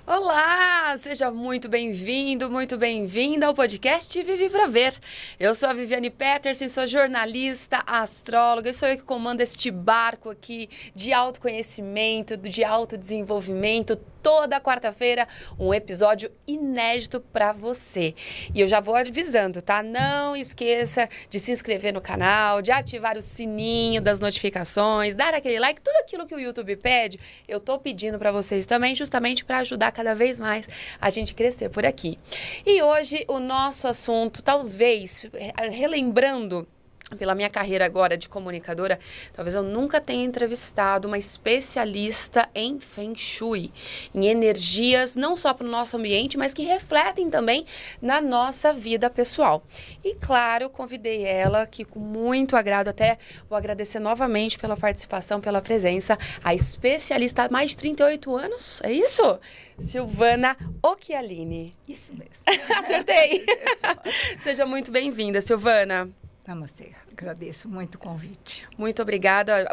Olá, seja muito bem-vindo, muito bem-vinda ao podcast Vivi Pra Ver. Eu sou a Viviane Peterson, sou jornalista, astróloga, e sou eu que comando este barco aqui de autoconhecimento, de autodesenvolvimento. Toda quarta-feira, um episódio inédito para você. E eu já vou avisando, tá? Não esqueça de se inscrever no canal, de ativar o sininho das notificações, dar aquele like, tudo aquilo que o YouTube pede, eu tô pedindo para vocês também, justamente para ajudar cada vez mais a gente crescer por aqui. E hoje o nosso assunto, talvez, relembrando pela minha carreira agora de comunicadora, talvez eu nunca tenha entrevistado uma especialista em Feng Shui, em energias não só para o nosso ambiente, mas que refletem também na nossa vida pessoal. E claro, convidei ela, que com muito agrado, até vou agradecer novamente pela participação, pela presença, a especialista há mais de 38 anos, é isso? Silvana Occhialini. Isso mesmo. Acertei! Seja muito bem-vinda, Silvana. Namastê. Agradeço muito o convite. Muito obrigada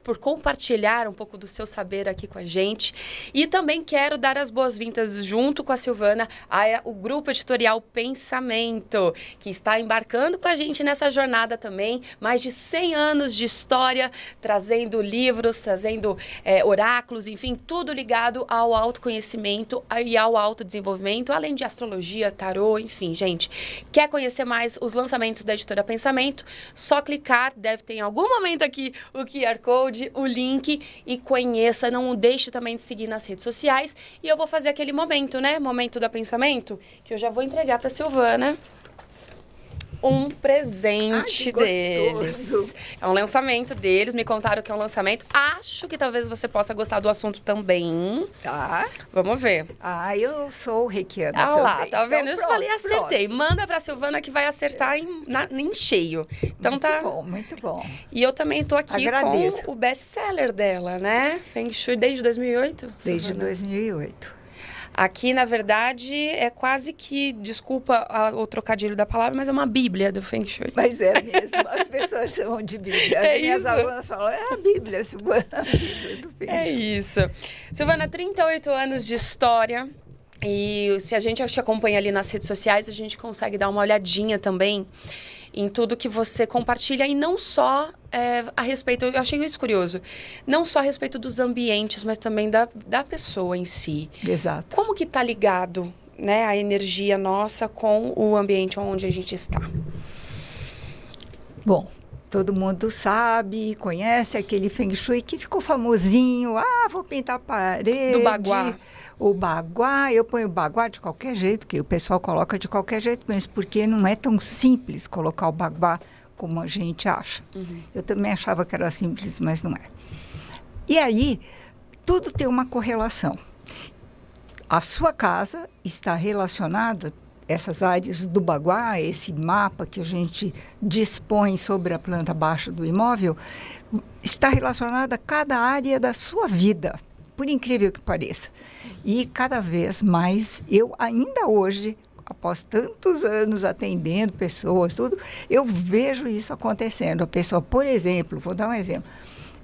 por compartilhar um pouco do seu saber aqui com a gente. E também quero dar as boas-vindas junto com a Silvana ao grupo editorial Pensamento, que está embarcando com a gente nessa jornada também. Mais de 100 anos de história, trazendo livros, trazendo oráculos, enfim, tudo ligado ao autoconhecimento e ao autodesenvolvimento, além de astrologia, tarô, enfim, gente. Quer conhecer mais os lançamentos da editora Pensamento? Só clicar, deve ter em algum momento aqui o QR Code, o link, e conheça. Não deixe também de seguir nas redes sociais. E eu vou fazer aquele momento, né? Momento do pensamento, que eu já vou entregar para a Silvana um presente deles. É um lançamento deles, me contaram que é um lançamento. Acho que talvez você possa gostar do assunto também. Tá. Vamos ver. Eu sou reikiana também. também. Lá, tá vendo? Então, eu já falei, acertei. Manda pra Silvana que vai acertar em cheio. Então muito bom, muito bom. E eu também tô aqui com o best-seller dela, né? Feng Shui desde 2008? Desde Silvana? 2008. Aqui, na verdade, é quase que, desculpa o trocadilho da palavra, mas é uma bíblia do Feng Shui. Mas é mesmo, as pessoas chamam de bíblia. É Minhas isso. alunas falam, é a bíblia, Silvana, a bíblia do Feng Shui. É isso. Silvana, 38 anos de história. E se a gente te acompanha ali nas redes sociais, a gente consegue dar uma olhadinha também em tudo que você compartilha, e não só a respeito, eu achei isso curioso, não só a respeito dos ambientes, mas também da pessoa em si. Exato. Como que está ligado, né, a energia nossa com o ambiente onde a gente está? Bom, todo mundo sabe, conhece aquele Feng Shui que ficou famosinho. Vou pintar a parede. Do Baguá. O Baguá, eu ponho o Baguá de qualquer jeito, que o pessoal coloca de qualquer jeito mesmo, porque não é tão simples colocar o Baguá como a gente acha. Uhum. Eu também achava que era simples, mas não é. E aí, tudo tem uma correlação. A sua casa está relacionada, essas áreas do Baguá, esse mapa que a gente dispõe sobre a planta baixa do imóvel, está relacionada a cada área da sua vida, por incrível que pareça. E cada vez mais, eu ainda hoje, após tantos anos atendendo pessoas, tudo, eu vejo isso acontecendo. A pessoa, por exemplo, vou dar um exemplo,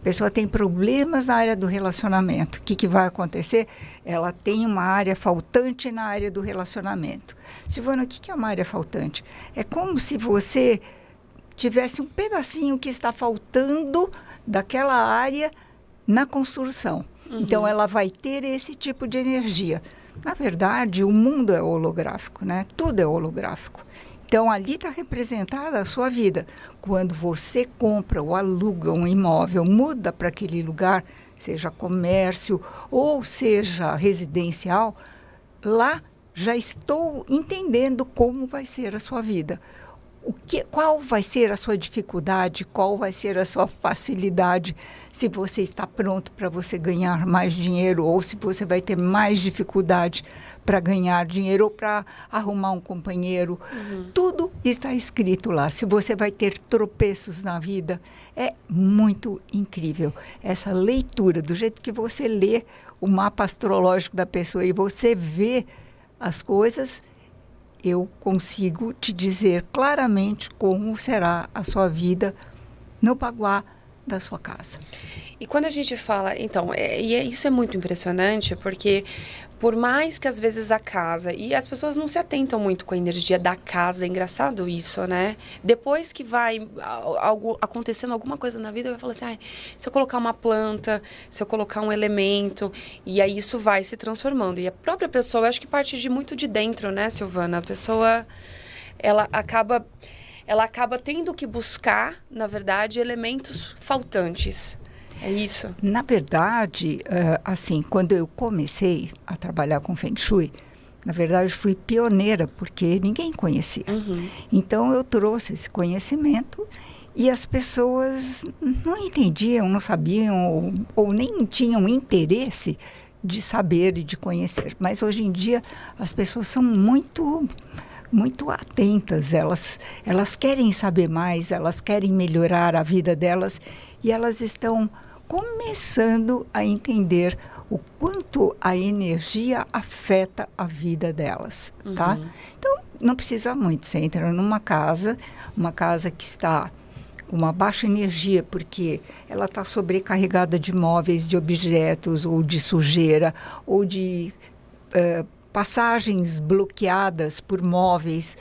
a pessoa tem problemas na área do relacionamento. O que vai acontecer? Ela tem uma área faltante na área do relacionamento. Silvana, o que é uma área faltante? É como se você tivesse um pedacinho que está faltando daquela área na construção. Uhum. Então, ela vai ter esse tipo de energia. Na verdade, o mundo é holográfico, né? Tudo é holográfico. Então, ali está representada a sua vida. Quando você compra ou aluga um imóvel, muda para aquele lugar, seja comércio ou seja residencial, lá já estou entendendo como vai ser a sua vida. Qual vai ser a sua dificuldade, qual vai ser a sua facilidade, se você está pronto para você ganhar mais dinheiro ou se você vai ter mais dificuldade para ganhar dinheiro ou para arrumar um companheiro. Uhum. Tudo está escrito lá. Se você vai ter tropeços na vida, é muito incrível. Essa leitura, do jeito que você lê o mapa astrológico da pessoa e você vê as coisas, eu consigo te dizer claramente como será a sua vida no Baguá, da sua casa. E quando a gente fala, então, isso é muito impressionante, porque por mais que às vezes a casa, e as pessoas não se atentam muito com a energia da casa, é engraçado isso, né? Depois que vai acontecendo alguma coisa na vida, vai falar assim, se eu colocar uma planta, se eu colocar um elemento, e aí isso vai se transformando. E a própria pessoa, eu acho que parte muito de dentro, né, Silvana? A pessoa, ela acaba tendo que buscar, na verdade, elementos faltantes. É isso? Na verdade, assim, quando eu comecei a trabalhar com Feng Shui, na verdade, fui pioneira, porque ninguém conhecia. Uhum. Então, eu trouxe esse conhecimento e as pessoas não entendiam, não sabiam ou nem tinham interesse de saber e de conhecer. Mas, hoje em dia, as pessoas são muito atentas, elas querem saber mais, elas querem melhorar a vida delas e elas estão começando a entender o quanto a energia afeta a vida delas, tá? Uhum. Então, não precisa muito. Você entra numa casa, que está com uma baixa energia, porque ela está sobrecarregada de móveis, de objetos, ou de sujeira, ou de passagens bloqueadas por móveis.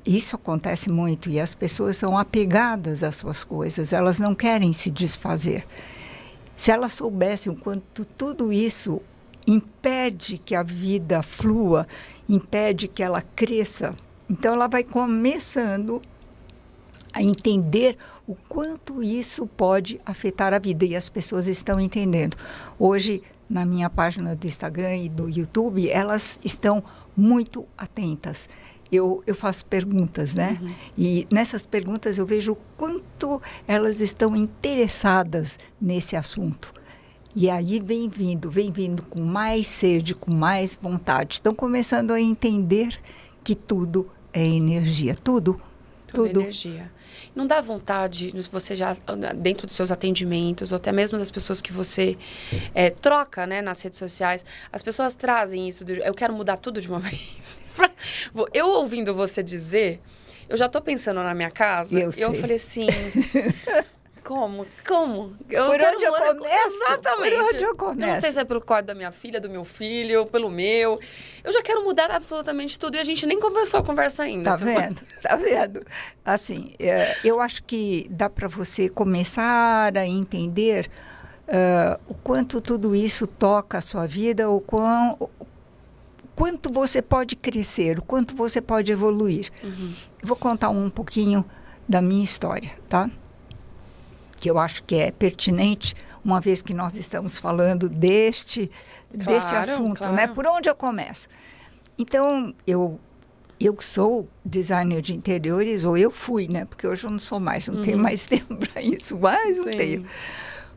Isso acontece muito e as pessoas são apegadas às suas coisas, elas não querem se desfazer. Se elas soubessem o quanto tudo isso impede que a vida flua, impede que ela cresça, então ela vai começando a entender o quanto isso pode afetar a vida. E as pessoas estão entendendo. Hoje, na minha página do Instagram e do YouTube, elas estão muito atentas. Eu faço perguntas, né? Uhum. E nessas perguntas eu vejo o quanto elas estão interessadas nesse assunto. E aí vem vindo com mais sede, com mais vontade. Estão começando a entender que tudo é energia, tudo. É energia. Não dá vontade, você já, dentro dos seus atendimentos, ou até mesmo das pessoas que você troca, né, nas redes sociais, as pessoas trazem isso, eu quero mudar tudo de uma vez. Eu ouvindo você dizer, eu já estou pensando na minha casa, eu falei assim... Como? Por onde eu começo? Exatamente. Por onde eu começo? Eu não sei se é pelo quarto da minha filha, do meu filho, pelo meu. Eu já quero mudar absolutamente tudo e a gente nem começou a conversa ainda. Tá vendo? Assim, eu acho que dá para você começar a entender o quanto tudo isso toca a sua vida, o quanto você pode crescer, o quanto você pode evoluir. Uhum. Eu vou contar um pouquinho da minha história, tá? Que eu acho que é pertinente, uma vez que nós estamos falando deste assunto, claro. né? Por onde eu começo? Então, eu sou designer de interiores, ou eu fui, né? Porque hoje eu não sou mais, não tenho mais tempo para isso, mas não tenho.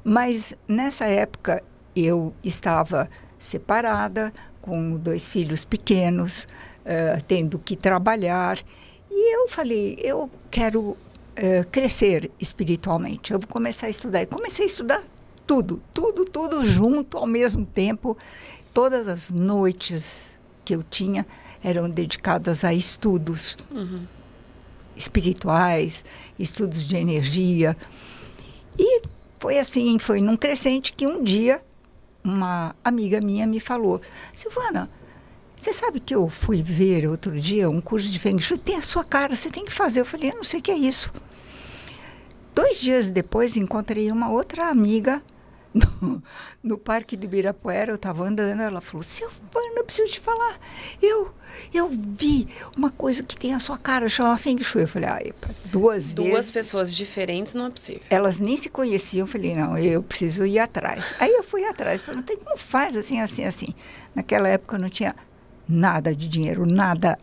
Mas, nessa época, eu estava separada, com 2 filhos pequenos, tendo que trabalhar, e eu falei, eu quero... crescer espiritualmente. Eu vou começar a estudar. E comecei a estudar tudo junto ao mesmo tempo. Todas as noites que eu tinha eram dedicadas a estudos espirituais, estudos de energia. E foi assim, foi num crescente que um dia uma amiga minha me falou, Silvana, você sabe que eu fui ver outro dia um curso de Feng Shui, tem a sua cara, você tem que fazer. Eu falei, eu não sei o que é isso. 2 dias depois, encontrei uma outra amiga no Parque do Ibirapuera. Eu estava andando, ela falou, Silvana, eu preciso te falar. Eu vi uma coisa que tem a sua cara, chama Feng Shui. Eu falei, duas pessoas diferentes não é possível. Elas nem se conheciam. Eu falei, não, eu preciso ir atrás. Aí eu fui atrás, perguntei, como faz assim. Naquela época não tinha nada de dinheiro, nada.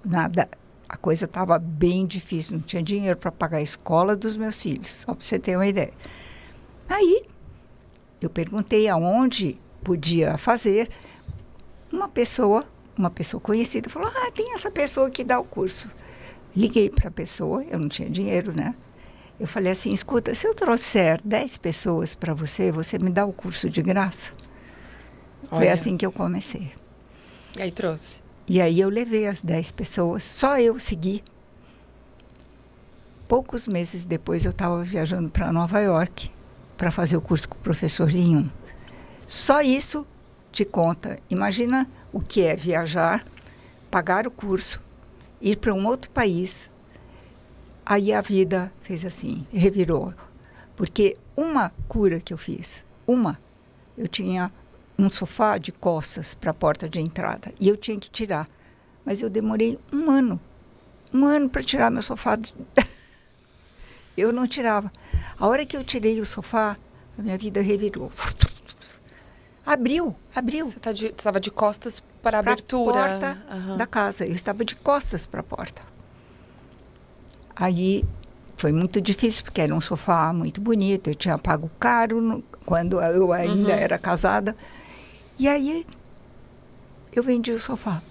A coisa estava bem difícil, não tinha dinheiro para pagar a escola dos meus filhos, só para você ter uma ideia. Aí, eu perguntei aonde podia fazer. Uma pessoa conhecida falou, tem essa pessoa que dá o curso. Liguei para a pessoa, eu não tinha dinheiro, né? Eu falei assim, escuta, se eu trouxer 10 pessoas para você, você me dá o curso de graça? Olha. Foi assim que eu comecei. E aí trouxe? E aí eu levei as 10 pessoas, só eu segui. Poucos meses depois eu estava viajando para Nova York para fazer o curso com o professor Linhum. Só isso te conta. Imagina o que é viajar, pagar o curso, ir para um outro país. Aí a vida fez assim, revirou. Porque uma cura que eu fiz, eu tinha um sofá de costas para a porta de entrada e eu tinha que tirar. Mas eu demorei um ano para tirar meu sofá. Eu não tirava. A hora que eu tirei o sofá, a minha vida revirou. Abriu. Você estava de costas para a abertura. Porta da casa. Eu estava de costas para a porta. Aí foi muito difícil, porque era um sofá muito bonito. Eu tinha pago caro quando eu ainda era casada. E aí eu vendi o sofá.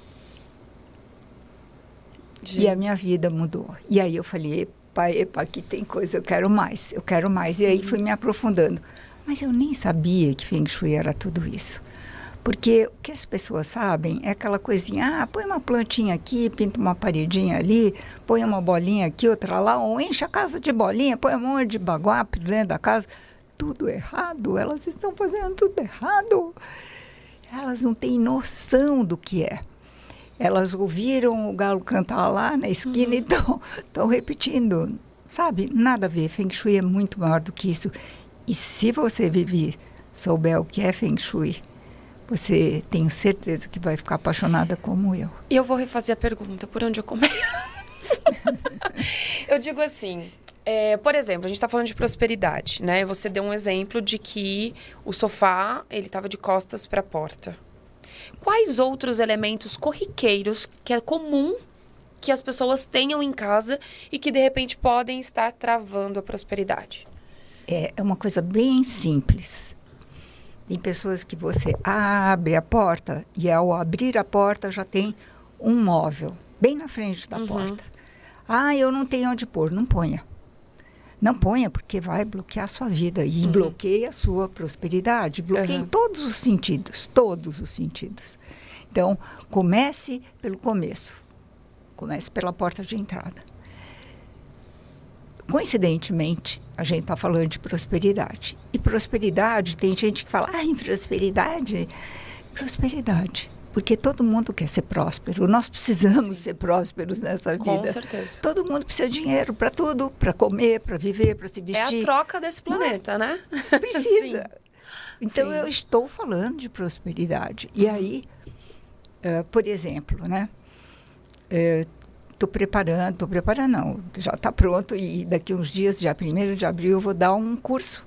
Gente. E a minha vida mudou. E aí eu falei, epa, aqui tem coisa, eu quero mais. E aí fui me aprofundando. Mas eu nem sabia que Feng Shui era tudo isso. Porque o que as pessoas sabem é aquela coisinha, põe uma plantinha aqui, pinta uma paredinha ali, põe uma bolinha aqui, outra lá, ou enche a casa de bolinha, põe um monte de baguape dentro da casa. Tudo errado, elas estão fazendo tudo errado. Elas não têm noção do que é. Elas ouviram o galo cantar lá na esquina e estão repetindo. Sabe? Nada a ver. Feng Shui é muito maior do que isso. E se você souber o que é Feng Shui, você tenho certeza que vai ficar apaixonada como eu. E eu vou refazer a pergunta. Por onde eu começo? Eu digo assim, por exemplo, a gente está falando de prosperidade, né? Você deu um exemplo de que o sofá, ele estava de costas para a porta. Quais outros elementos corriqueiros que é comum que as pessoas tenham em casa e que, de repente, podem estar travando a prosperidade? É uma coisa bem simples. Tem pessoas que você abre a porta e, ao abrir a porta, já tem um móvel bem na frente da porta. Eu não tenho onde pôr. Não ponha. Não ponha, porque vai bloquear a sua vida e bloqueia a sua prosperidade. Bloqueia em todos os sentidos. Então, comece pelo começo. Comece pela porta de entrada. Coincidentemente, a gente está falando de prosperidade. E prosperidade, tem gente que fala, em prosperidade. Porque todo mundo quer ser próspero. Nós precisamos ser prósperos nessa vida. Com certeza. Todo mundo precisa de dinheiro para tudo, para comer, para viver, para se vestir. É a troca desse planeta, né? Precisa. Então, eu estou falando de prosperidade. E aí, por exemplo, né? Estou preparando não, já está pronto e daqui uns dias, dia 1º de abril, eu vou dar um curso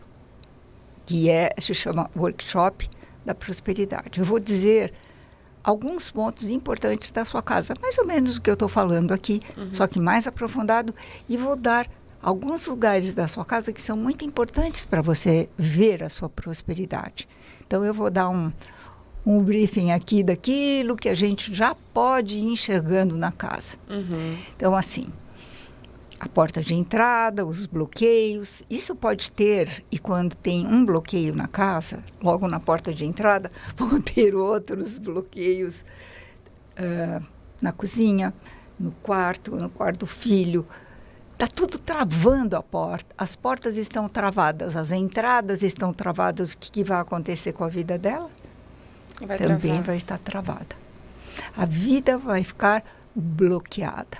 que se chama Workshop da Prosperidade. Eu vou dizer alguns pontos importantes da sua casa, mais ou menos o que eu estou falando aqui, só que mais aprofundado, e vou dar alguns lugares da sua casa que são muito importantes para você ver a sua prosperidade. Então, eu vou dar um briefing aqui daquilo que a gente já pode ir enxergando na casa. Então, assim, a porta de entrada, os bloqueios, isso pode ter, e quando tem um bloqueio na casa, logo na porta de entrada, vão ter outros bloqueios na cozinha, no quarto do filho. Está tudo travando a porta. As portas estão travadas, as entradas estão travadas. O que vai acontecer com a vida dela? Também vai estar travada. A vida vai ficar bloqueada.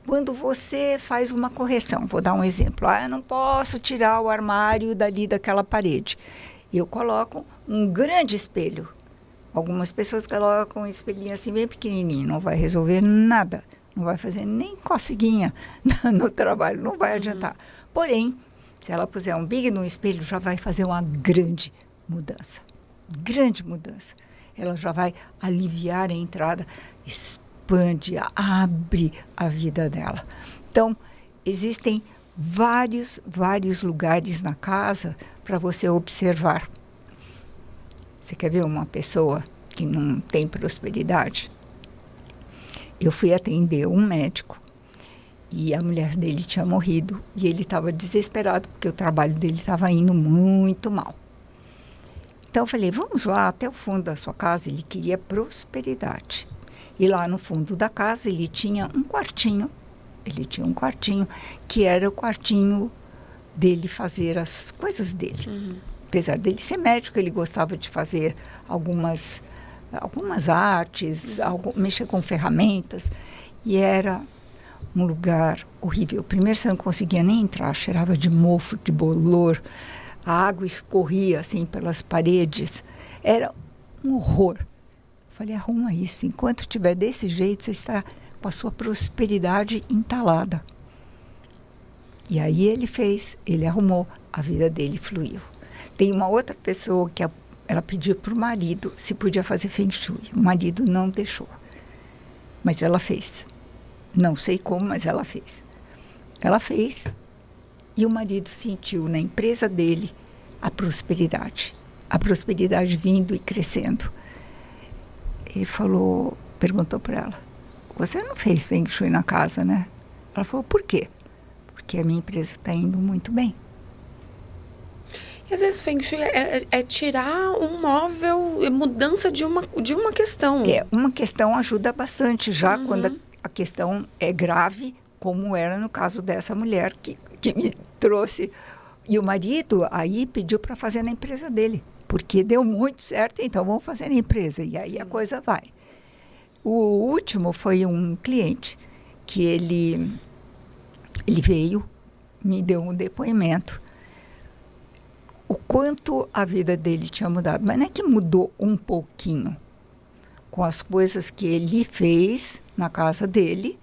Quando você faz uma correção, vou dar um exemplo. Eu não posso tirar o armário dali daquela parede. Eu coloco um grande espelho. Algumas pessoas colocam um espelhinho assim bem pequenininho. Não vai resolver nada. Não vai fazer nem coceguinha no trabalho. Não vai adiantar. Porém, se ela puser um big no espelho, já vai fazer uma grande mudança. Ela já vai aliviar a entrada, expande, abre a vida dela. Então, existem vários lugares na casa para você observar. Você quer ver uma pessoa que não tem prosperidade? Eu fui atender um médico e a mulher dele tinha morrido e ele estava desesperado porque o trabalho dele estava indo muito mal. Então, eu falei, vamos lá até o fundo da sua casa. Ele queria prosperidade. E lá no fundo da casa, ele tinha um quartinho. Que era o quartinho dele fazer as coisas dele. Apesar dele ser médico, ele gostava de fazer algumas artes, mexer com ferramentas. E era um lugar horrível. Primeiro você não conseguia nem entrar, cheirava de mofo, de bolor. A água escorria assim pelas paredes. Era um horror. Falei, arruma isso. Enquanto estiver desse jeito, você está com a sua prosperidade entalada. E aí ele arrumou, a vida dele fluiu. Tem uma outra pessoa que ela pediu para o marido se podia fazer Feng Shui. O marido não deixou. Mas ela fez. Não sei como, mas ela fez. Ela fez e o marido sentiu na empresa dele a prosperidade. A prosperidade vindo e crescendo. Ele perguntou para ela, você não fez Feng Shui na casa, né? Ela falou, por quê? Porque a minha empresa está indo muito bem. E às vezes Feng Shui é tirar um móvel, mudança de uma questão. Uma questão ajuda bastante, já quando a questão é grave, como era no caso dessa mulher que me trouxe. E o marido aí pediu para fazer na empresa dele, porque deu muito certo, então vamos fazer na empresa. E aí a coisa vai. O último foi um cliente que ele veio, me deu um depoimento, o quanto a vida dele tinha mudado. Mas não é que mudou um pouquinho. Com as coisas que ele fez na casa dele,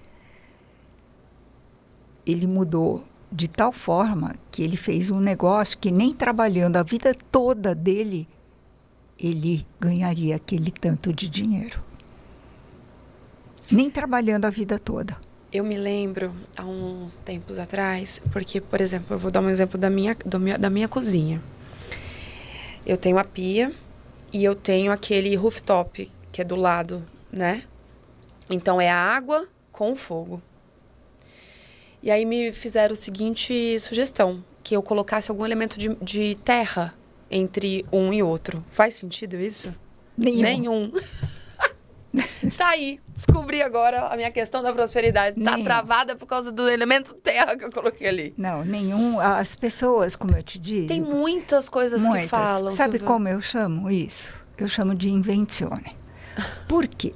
ele mudou de tal forma que ele fez um negócio que nem trabalhando a vida toda dele, ele ganharia aquele tanto de dinheiro. Nem trabalhando a vida toda. Eu me lembro, há uns tempos atrás, porque, por exemplo, eu vou dar um exemplo da minha cozinha. Eu tenho a pia e eu tenho aquele rooftop, que é do lado, né? Então, é a água com o fogo. E aí me fizeram a seguinte sugestão, que eu colocasse algum elemento de terra entre um e outro. Faz sentido isso? Nenhum. Tá aí, descobri agora a minha questão da prosperidade. Tá travada por causa do elemento terra que eu coloquei ali. Não, nenhum. As pessoas, como eu te disse... Tem muitas coisas que falam. Sabe como eu chamo isso? Eu chamo de invenzione. Por quê?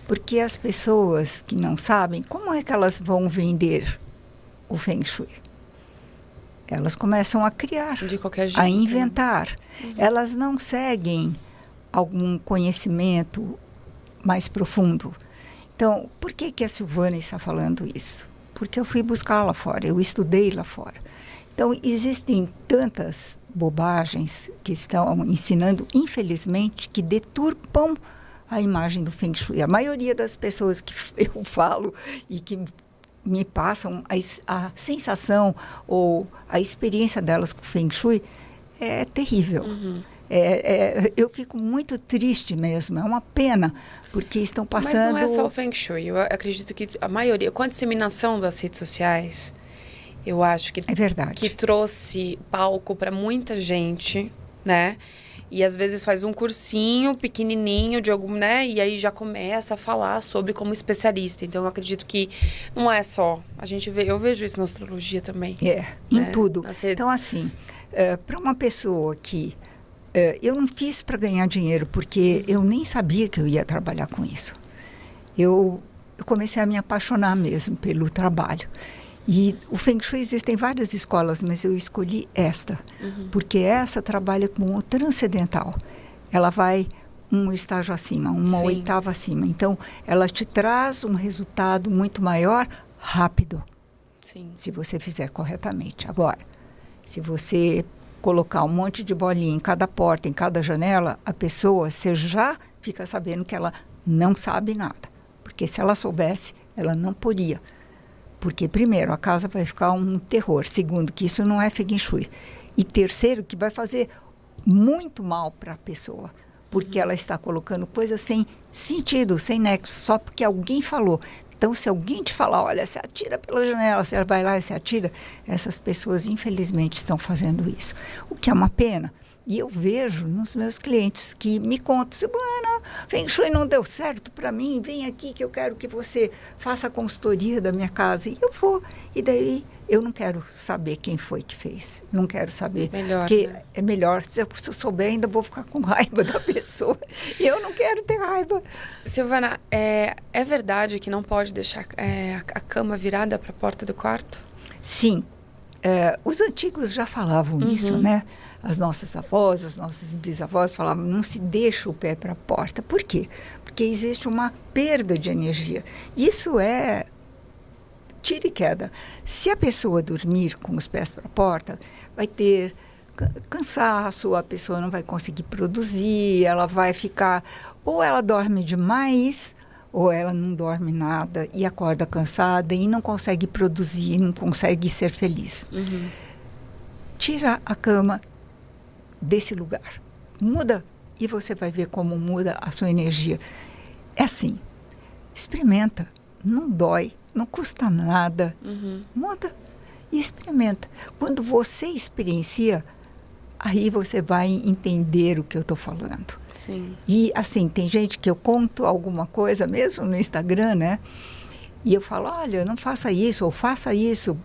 Porque as pessoas que não sabem, como é que elas vão vender o Feng Shui? Elas começam a criar, de qualquer jeito, a inventar. Elas não seguem algum conhecimento mais profundo. Então, por que a Silvana está falando isso? Porque eu fui buscar lá fora, eu estudei lá fora. Então, existem tantas bobagens que estão ensinando, infelizmente, que deturpam a imagem do Feng Shui. A maioria das pessoas que eu falo e que me passam a sensação ou a experiência delas com o Feng Shui é terrível. Eu fico muito triste mesmo, é uma pena, porque estão passando... Mas não é só o Feng Shui, eu acredito que a maioria, com a disseminação das redes sociais, eu acho que... É verdade. Que trouxe palco para muita gente, né? E às vezes faz um cursinho pequenininho de algum, né? E aí já começa a falar sobre como especialista. Então eu acredito que não é só, eu vejo isso na astrologia também. Em tudo. Então assim, para uma pessoa que... eu não fiz para ganhar dinheiro, porque eu nem sabia que eu ia trabalhar com isso. Eu comecei a me apaixonar mesmo pelo trabalho. E o Feng Shui existem várias escolas, mas eu escolhi esta, porque essa trabalha com o transcendental. Ela vai um estágio acima, uma oitava acima. Então, ela te traz um resultado muito maior, rápido, se você fizer corretamente. Agora, se você colocar um monte de bolinha em cada porta, em cada janela, a pessoa, você já fica sabendo que ela não sabe nada. Porque se ela soubesse, ela não podia. Porque, primeiro, a casa vai ficar um terror. Segundo, que isso não é Feng Shui. E terceiro, que vai fazer muito mal para a pessoa. Porque ela está colocando coisas sem sentido, sem nexo, só porque alguém falou. Então, se alguém te falar, olha, você atira pela janela, você vai lá e você atira, essas pessoas, infelizmente, estão fazendo isso. O que é uma pena. E eu vejo nos meus clientes que me contam, Silvana, Feng Shui não deu certo para mim, vem aqui que eu quero que você faça a consultoria da minha casa. E eu vou. E daí eu não quero saber quem foi que fez. Não quero saber. Melhor, porque né? é melhor. Se eu souber, ainda vou ficar com raiva da pessoa. E eu não quero ter raiva. Silvana, é verdade que não pode deixar a cama virada para a porta do quarto? Sim. Os antigos já falavam nisso, né? As nossas avós, as nossas bisavós falavam, não se deixa o pé para a porta. Por quê? Porque existe uma perda de energia. Isso é tira e queda. Se a pessoa dormir com os pés para a porta, vai ter cansaço, a pessoa não vai conseguir produzir, ela vai ficar... Ou ela dorme demais, ou ela não dorme nada e acorda cansada e não consegue produzir, não consegue ser feliz. Tira a cama desse lugar. Muda e você vai ver como muda a sua energia. É assim, experimenta, não dói, não custa nada. Muda e experimenta. Quando você experiencia, aí você vai entender o que eu estou falando. Sim. E assim, tem gente que eu conto alguma coisa mesmo no Instagram, né? E eu falo, olha, não faça isso ou faça isso.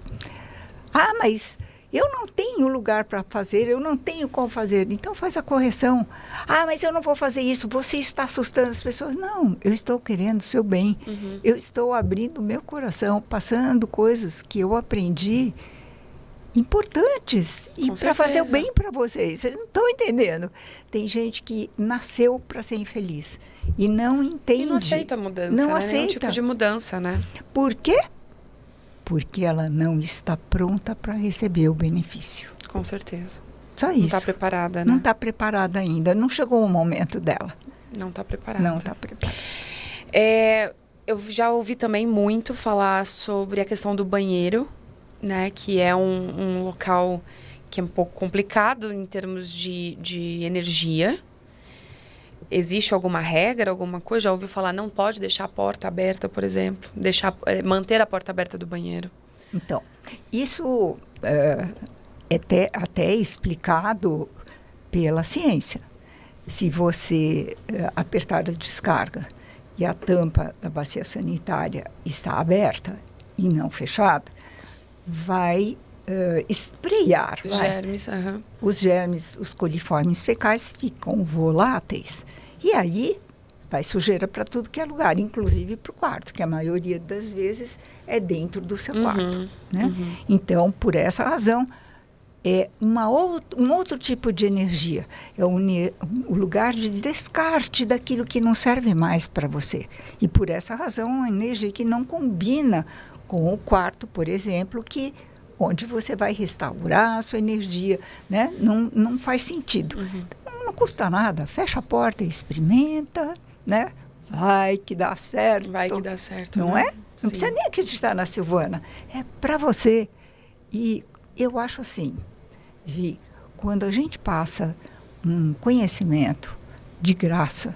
Ah, mas eu não tenho lugar para fazer, eu não tenho como fazer. Então faz a correção. Ah, mas eu não vou fazer isso, você está assustando as pessoas. Não, eu estou querendo o seu bem. Eu estou abrindo o meu coração, passando coisas que eu aprendi importantes e para fazer o bem para vocês. Vocês não estão entendendo. Tem gente que nasceu para ser infeliz e não entende. E não aceita a mudança, não né? aceita. Nenhum tipo de mudança, né? Por quê? Porque ela não está pronta para receber o benefício. Com certeza. Só isso. Não está preparada, né? Não está preparada ainda. Não chegou o momento dela. Não está preparada. Não está preparada. Eu já ouvi também muito falar sobre a questão do banheiro, né? Que é um local que é um pouco complicado em termos de energia. Existe alguma regra, alguma coisa? Já ouviu falar, não pode deixar a porta aberta, por exemplo? Manter a porta aberta do banheiro? Então, isso é até explicado pela ciência. Se você apertar a descarga e a tampa da bacia sanitária está aberta e não fechada, vai esfriar. Germes, Os germes, os coliformes fecais ficam voláteis. E aí vai sujeira para tudo que é lugar, inclusive para o quarto, que a maioria das vezes é dentro do seu quarto. Né? Então, por essa razão, é um outro tipo de energia. É o lugar de descarte daquilo que não serve mais para você. E por essa razão, uma energia que não combina com o quarto, por exemplo, onde você vai restaurar a sua energia, né? Não faz sentido. Então, não custa nada, fecha a porta, experimenta, né? Vai que dá certo. Vai que dá certo, não né? é? Não precisa nem acreditar na Silvana. É para você. E eu acho assim, Vi, quando a gente passa um conhecimento de graça,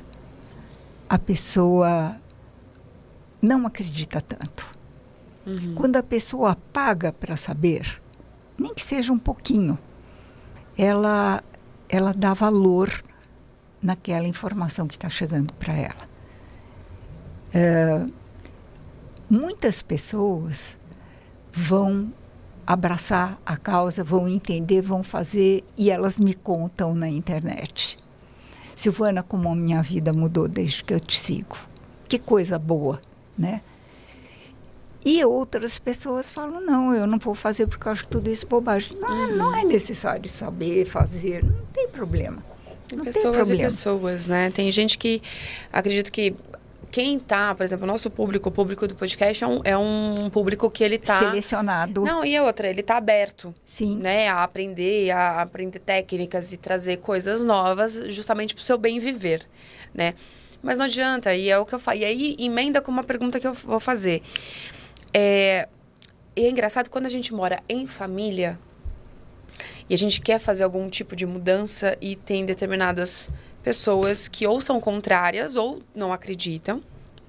a pessoa não acredita tanto. Quando a pessoa paga para saber, nem que seja um pouquinho, ela dá valor naquela informação que está chegando para ela. Muitas pessoas vão abraçar a causa, vão entender, vão fazer, e elas me contam na internet. Silvana, como a minha vida mudou desde que eu te sigo. Que coisa boa, né? E outras pessoas falam, não, eu não vou fazer porque eu acho tudo isso bobagem. Não é necessário saber, fazer, não tem problema. Não pessoas tem problema. E pessoas, né? Tem gente que acredita que quem tá, por exemplo, o nosso público, o público do podcast é um público que ele tá... Selecionado. Não, e a outra, ele tá aberto. Sim. Né? A aprender técnicas e trazer coisas novas justamente pro seu bem viver, né? Mas não adianta, e é o que eu falo. E aí, emenda com uma pergunta que eu vou fazer. É engraçado, quando a gente mora em família e a gente quer fazer algum tipo de mudança e tem determinadas pessoas que ou são contrárias ou não acreditam,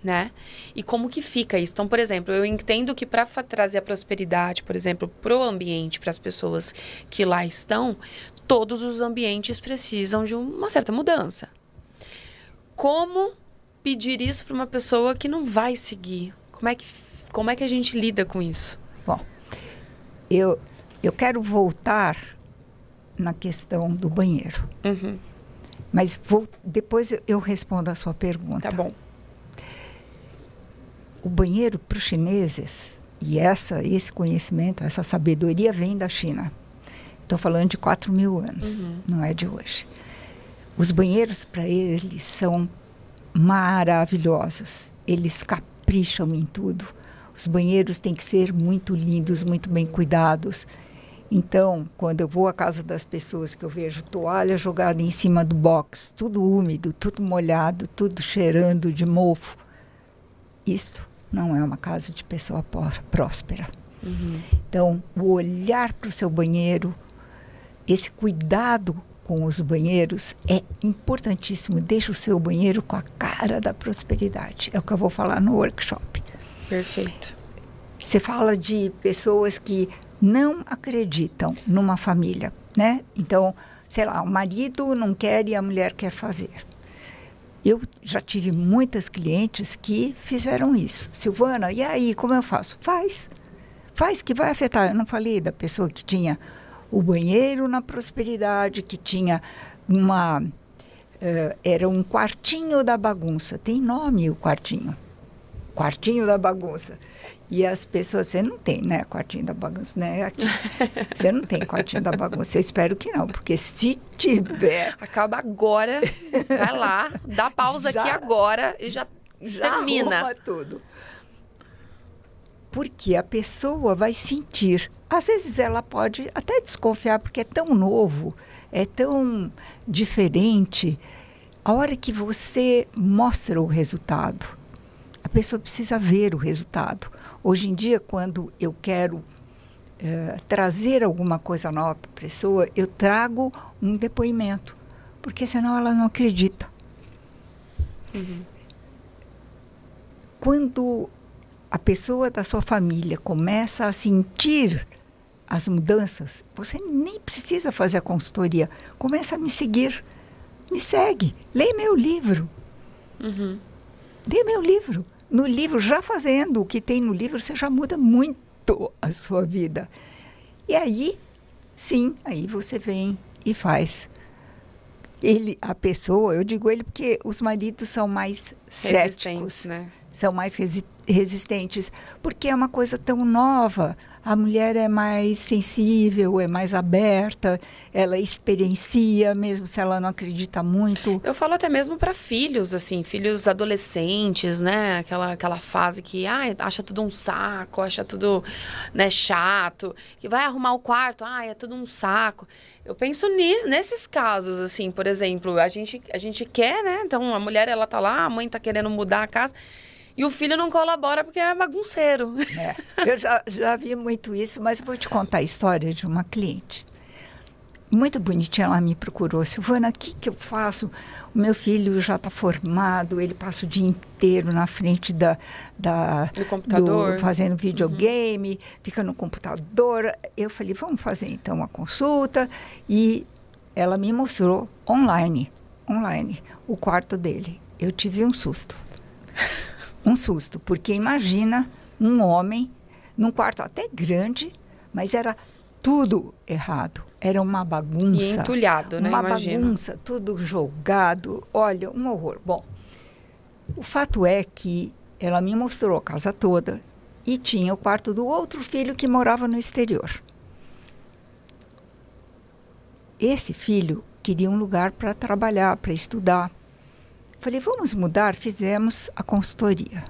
né? E como que fica isso? Então, por exemplo, eu entendo que para trazer a prosperidade, por exemplo, pro ambiente, para as pessoas que lá estão, todos os ambientes precisam de uma certa mudança. como pedir isso para uma pessoa que não vai seguir? Como é que a gente lida com isso? Bom, eu quero voltar na questão do banheiro. Uhum. Mas depois eu respondo a sua pergunta. Tá bom. O banheiro para os chineses, e esse conhecimento, essa sabedoria vem da China. Estou falando de 4.000 anos, não é de hoje. Os banheiros para eles são maravilhosos. Eles capricham em tudo. Os banheiros têm que ser muito lindos, muito bem cuidados. Então, quando eu vou à casa das pessoas que eu vejo toalha jogada em cima do box, tudo úmido, tudo molhado, tudo cheirando de mofo, isso não é uma casa de pessoa próspera. Uhum. Então, o olhar para o seu banheiro, esse cuidado com os banheiros é importantíssimo. Deixa o seu banheiro com a cara da prosperidade. É o que eu vou falar no workshop. Perfeito. Você fala de pessoas que não acreditam numa família, né? Então, sei lá, o marido não quer e a mulher quer fazer. Eu já tive muitas clientes que fizeram isso. Silvana, e aí, como eu faço? Faz que vai afetar. Eu não falei da pessoa que tinha o banheiro na prosperidade, que tinha era um quartinho da bagunça. Tem nome o quartinho. Quartinho da bagunça. E as pessoas, você não tem, né, quartinho da bagunça, né? Aqui. Você não tem quartinho da bagunça. Eu espero que não, porque se tiver... Acaba agora, vai lá, dá pausa aqui agora e já termina. Arruma tudo. Porque a pessoa vai sentir. Às vezes ela pode até desconfiar, porque é tão novo, é tão diferente. A hora que você mostra o resultado, a pessoa precisa ver o resultado. Hoje em dia, quando eu quero trazer alguma coisa nova para a pessoa, eu trago um depoimento, porque senão ela não acredita. Uhum. Quando a pessoa da sua família começa a sentir as mudanças, você nem precisa fazer a consultoria. Começa a me seguir. Me segue. Lê meu livro. Uhum. Lê meu livro. No livro, já fazendo o que tem no livro, você já muda muito a sua vida. E aí, sim, aí você vem e faz. A pessoa, eu digo ele porque os maridos são mais céticos, né? São mais resistentes, porque é uma coisa tão nova. A mulher é mais sensível, é mais aberta, ela experiencia, mesmo se ela não acredita muito. Eu falo até mesmo para filhos, assim, filhos adolescentes, né? Aquela fase que acha tudo um saco, acha tudo, né, chato, que vai arrumar o quarto, é tudo um saco. Eu penso nesses casos, assim, por exemplo, a gente quer, né? Então, a mulher, ela tá lá, a mãe tá querendo mudar a casa, e o filho não colabora porque é bagunceiro. Eu já vi muito isso, mas eu vou te contar a história de uma cliente. Muito bonitinha, ela me procurou. Silvana, o que eu faço? O meu filho já está formado, ele passa o dia inteiro na frente do computador, fazendo videogame, fica no computador. Eu falei, vamos fazer então uma consulta. E ela me mostrou online, o quarto dele. Eu tive um susto. Um susto, porque imagina um homem num quarto até grande, mas era tudo errado. Era uma bagunça. E entulhado, né? Uma Imagina. bagunça, tudo jogado. Olha, um horror. Bom, o fato é que ela me mostrou a casa toda e tinha o quarto do outro filho que morava no exterior. Esse filho queria um lugar para trabalhar, para estudar. Falei, vamos mudar? Fizemos a consultoria.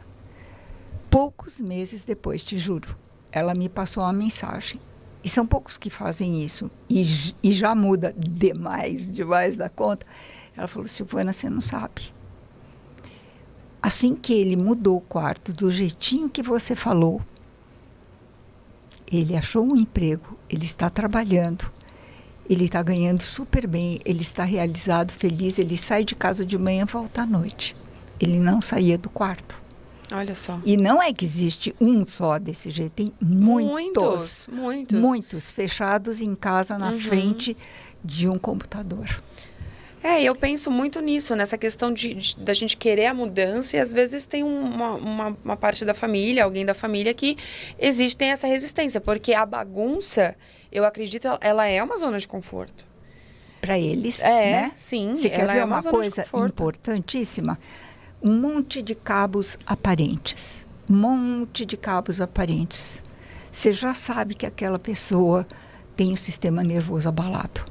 Poucos meses depois, te juro, ela me passou uma mensagem. E são poucos que fazem isso. E já muda demais da conta. Ela falou, Silvana, você não sabe. Assim que ele mudou o quarto do jeitinho que você falou, ele achou um emprego, ele está trabalhando. Ele está ganhando super bem, ele está realizado, feliz, ele sai de casa de manhã e volta à noite. Ele não saía do quarto. Olha só. E não é que existe um só desse jeito, tem muitos fechados fechados em casa na frente de um computador. Eu penso muito nisso, nessa questão da gente querer a mudança, e às vezes tem uma parte da família, alguém da família que tem essa resistência, porque a bagunça, eu acredito, ela é uma zona de conforto. Para eles, né? Sim. Você quer ver uma coisa importantíssima? Um monte de cabos aparentes. Você já sabe que aquela pessoa tem o sistema nervoso abalado.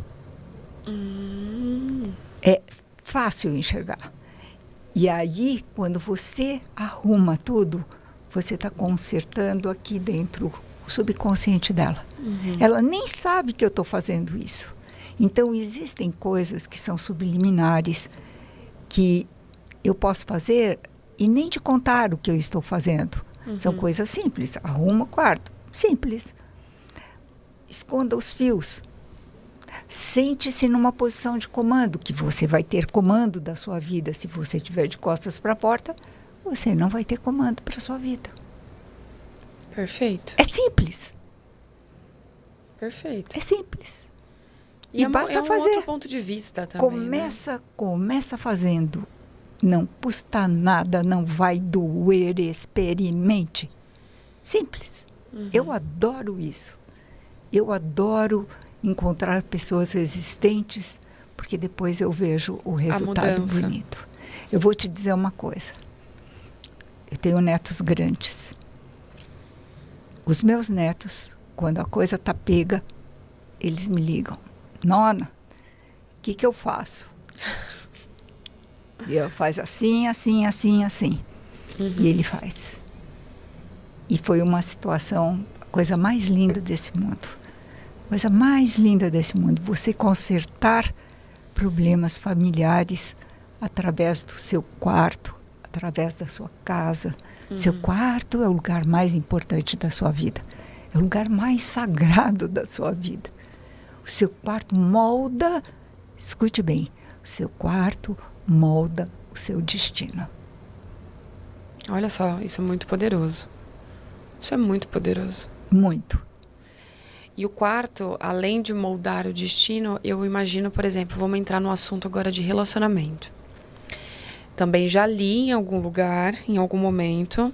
É fácil enxergar. E aí, quando você arruma tudo, você está consertando aqui dentro o subconsciente dela. Ela nem sabe que eu estou fazendo isso. Então, existem coisas que são subliminares, que eu posso fazer e nem te contar o que eu estou fazendo. São coisas simples. Arruma o quarto. Simples. Esconda os fios. Sente-se numa posição de comando, que você vai ter comando da sua vida. Se você estiver de costas para a porta, você não vai ter comando para a sua vida. Perfeito. É simples. Perfeito. É simples. E basta fazer. Outro ponto de vista também. Começa fazendo. Não custa nada, não vai doer, experimente. Simples. Eu adoro isso. Eu adoro encontrar pessoas resistentes, porque depois eu vejo o resultado bonito. Eu vou te dizer uma coisa. Eu tenho netos grandes. Os meus netos, quando a coisa tá pega, eles me ligam. Nona, o que eu faço? E eu faço assim, assim, assim, assim. E ele faz. E foi uma situação, a coisa mais linda desse mundo. Coisa mais linda desse mundo. Você consertar problemas familiares através do seu quarto, através da sua casa. Seu quarto é o lugar mais importante da sua vida. É o lugar mais sagrado da sua vida. O seu quarto molda, escute bem, o seu quarto molda o seu destino. Olha só, isso é muito poderoso. Isso é muito poderoso. Muito. E o quarto, além de moldar o destino, eu imagino, por exemplo, vamos entrar no assunto agora de relacionamento. Também já li em algum lugar, em algum momento,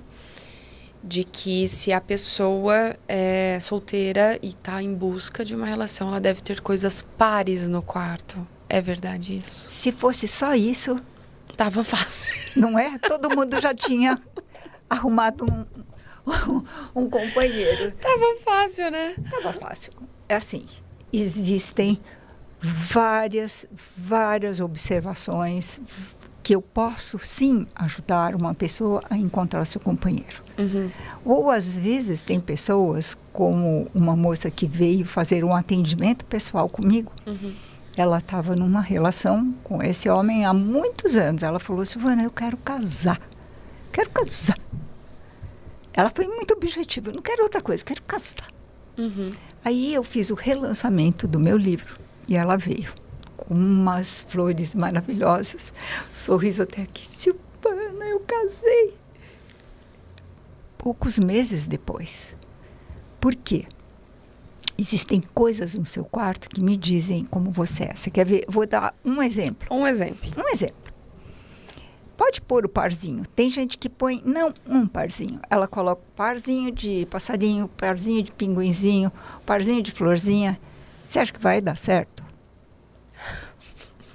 de que se a pessoa é solteira e está em busca de uma relação, ela deve ter coisas pares no quarto. É verdade isso? Se fosse só isso... Tava fácil. Não é? Todo mundo já tinha arrumado um companheiro. Tava fácil, né? Tava fácil. É assim, existem várias observações que eu posso, sim, ajudar uma pessoa a encontrar seu companheiro. Ou, às vezes, tem pessoas, como uma moça que veio fazer um atendimento pessoal comigo. Ela estava numa relação com esse homem há muitos anos. Ela falou, Silvana, eu quero casar. Quero casar. Ela foi muito objetiva. Eu não quero outra coisa, quero casar. Aí eu fiz o relançamento do meu livro. E ela veio com umas flores maravilhosas. Sorriso até aqui. Silvana, eu casei. Poucos meses depois. Por quê? Existem coisas no seu quarto que me dizem como você é. Você quer ver? Vou dar um exemplo. Um exemplo. Pode pôr o parzinho. Tem gente que põe, não um parzinho. Ela coloca parzinho de passarinho, parzinho de pinguinzinho, parzinho de florzinha. Você acha que vai dar certo?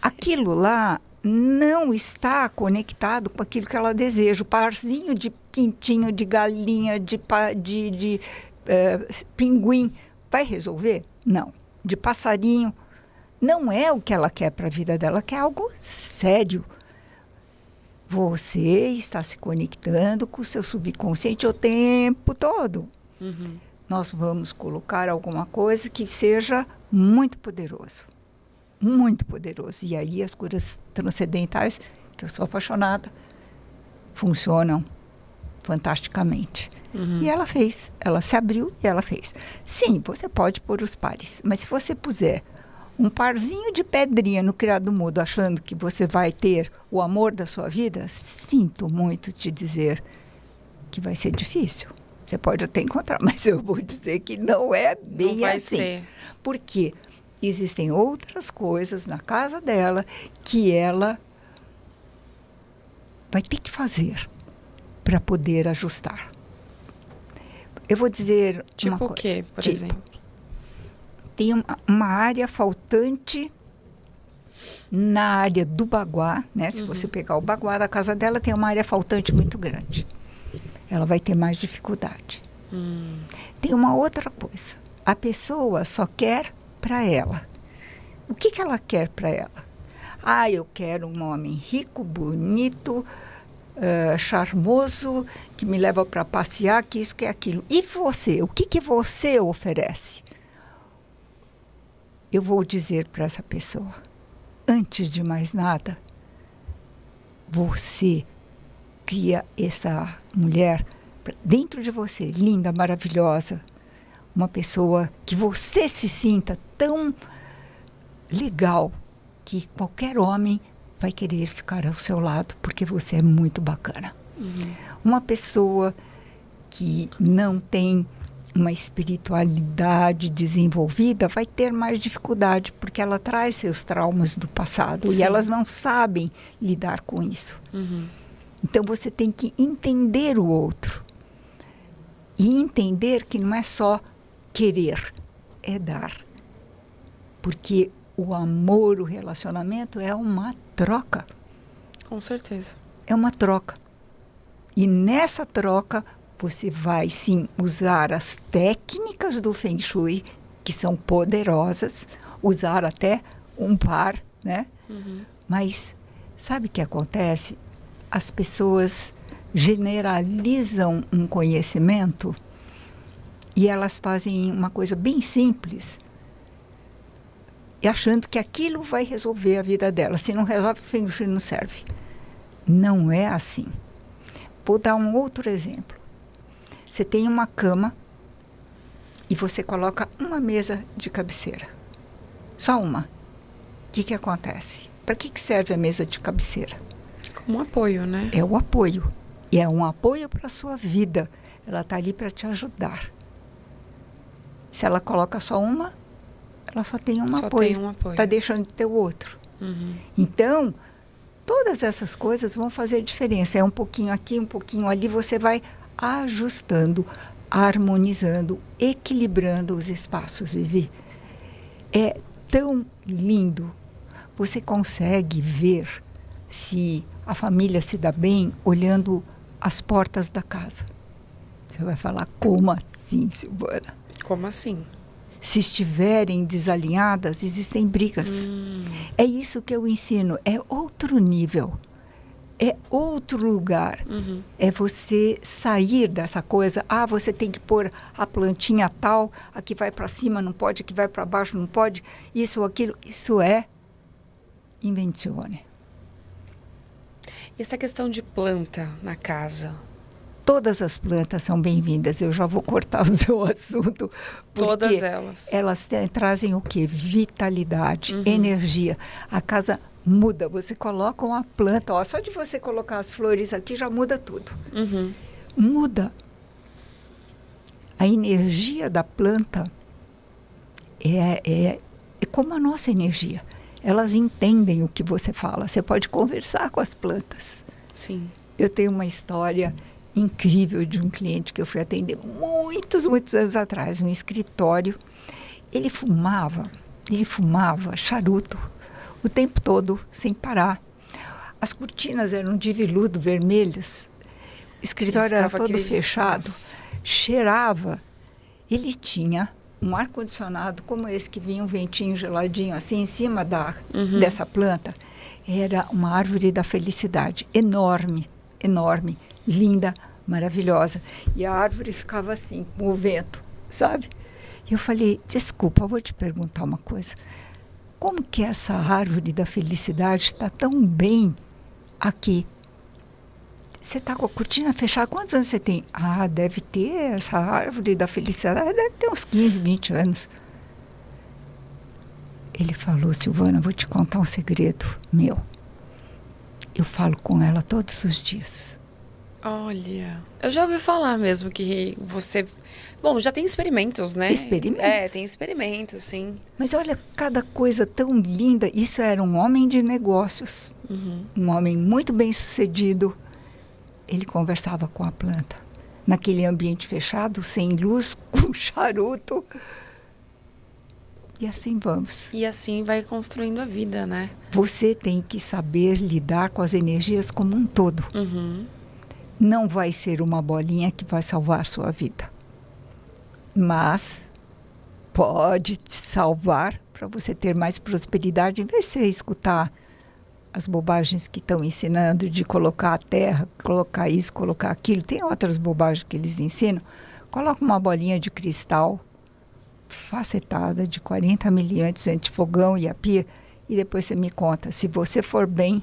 Aquilo lá não está conectado com aquilo que ela deseja. O parzinho de pintinho, de galinha, de pinguim, vai resolver? Não. De passarinho, não é o que ela quer para a vida dela, quer algo sério. Você está se conectando com o seu subconsciente o tempo todo. Nós vamos colocar alguma coisa que seja muito poderoso. Muito poderoso. E aí as curas transcendentais, que eu sou apaixonada, funcionam fantasticamente. E ela fez. Ela se abriu e ela fez. Sim, você pode pôr os pares, mas se você puser um parzinho de pedrinha no criado mudo, achando que você vai ter o amor da sua vida, sinto muito te dizer que vai ser difícil. Você pode até encontrar, mas eu vou dizer que não é bem não vai assim. Ser. Porque existem outras coisas na casa dela que ela vai ter que fazer para poder ajustar. Eu vou dizer uma coisa. Tipo o quê, por exemplo? Tem uma área faltante na área do baguá, né? Se você pegar o baguá da casa dela, tem uma área faltante muito grande. Ela vai ter mais dificuldade. Tem uma outra coisa. A pessoa só quer para ela. O que ela quer para ela? Ah, eu quero um homem rico, bonito, charmoso, que me leva para passear, que isso, que aquilo. E você? O que você oferece? Eu vou dizer para essa pessoa, antes de mais nada, você cria essa mulher dentro de você, linda, maravilhosa, uma pessoa que você se sinta tão legal que qualquer homem vai querer ficar ao seu lado porque você é muito bacana. Uma pessoa que não tem uma espiritualidade desenvolvida vai ter mais dificuldade porque ela traz seus traumas do passado. Sim. E elas não sabem lidar com isso. Então você tem que entender o outro e entender que não é só querer, é dar. Porque o amor, o relacionamento é uma troca. Com certeza. É uma troca. E nessa troca, você vai, sim, usar as técnicas do Feng Shui, que são poderosas, usar até um par, né? Mas sabe o que acontece? As pessoas generalizam um conhecimento e elas fazem uma coisa bem simples e achando que aquilo vai resolver a vida dela. Se não resolve, o Feng Shui não serve. Não é assim. Vou dar um outro exemplo. Você tem uma cama e você coloca uma mesa de cabeceira. Só uma. O que acontece? Para que serve a mesa de cabeceira? Como um apoio, né? É o apoio. E é um apoio para a sua vida. Ela está ali para te ajudar. Se ela coloca só uma, ela só tem um apoio. Está deixando de ter o outro. Então, todas essas coisas vão fazer diferença. É um pouquinho aqui, um pouquinho ali. Você vai ajustando, harmonizando, equilibrando os espaços, Vivi. É tão lindo. Você consegue ver se a família se dá bem olhando as portas da casa. Você vai falar, como assim, Silvana? Como assim? Se estiverem desalinhadas, existem brigas. É isso que eu ensino. É outro nível. É outro lugar. É você sair dessa coisa. Ah, você tem que pôr a plantinha tal, aqui vai para cima, não pode, aqui vai para baixo, não pode. Isso ou aquilo. Isso é invenzione. E essa questão de planta na casa? Todas as plantas são bem-vindas. Eu já vou cortar o seu assunto. Todas elas. Elas trazem o quê? Vitalidade, energia. A casa muda. Você coloca uma planta. Ó, só de você colocar as flores aqui já muda tudo. Muda. A energia da planta é como a nossa energia. Elas entendem o que você fala. Você pode conversar com as plantas. Sim. Eu tenho uma história incrível de um cliente que eu fui atender muitos anos atrás, um escritório. Ele fumava charuto o tempo todo, sem parar. As cortinas eram de veludo vermelhas. O escritório era todo fechado. Cheirava. Ele tinha um ar-condicionado como esse que vinha um ventinho geladinho assim em cima dessa planta. Era uma árvore da felicidade, enorme, enorme, linda, maravilhosa. E a árvore ficava assim, com o vento, sabe? E eu falei, desculpa, eu vou te perguntar uma coisa. Como que essa árvore da felicidade está tão bem aqui? Você está com a cortina fechada, quantos anos você tem? Ah, deve ter essa árvore da felicidade, deve ter uns 15, 20 anos. Ele falou, Silvana, vou te contar um segredo meu. Eu falo com ela todos os dias. Olha, eu já ouvi falar mesmo que você... Bom, já tem experimentos, né? Experimentos. Tem experimentos, sim. Mas olha, cada coisa tão linda. Isso era um homem de negócios, um homem muito bem sucedido. Ele conversava com a planta, naquele ambiente fechado, sem luz, com charuto. E assim vamos. E assim vai construindo a vida, né? Você tem que saber lidar com as energias como um todo. Não vai ser uma bolinha que vai salvar sua vida. Mas pode te salvar para você ter mais prosperidade, em vez de você escutar as bobagens que estão ensinando de colocar a terra, colocar isso, colocar aquilo. Tem outras bobagens que eles ensinam. Coloca uma bolinha de cristal facetada de 40 miliamperes entre fogão e a pia e depois você me conta. Se você for bem,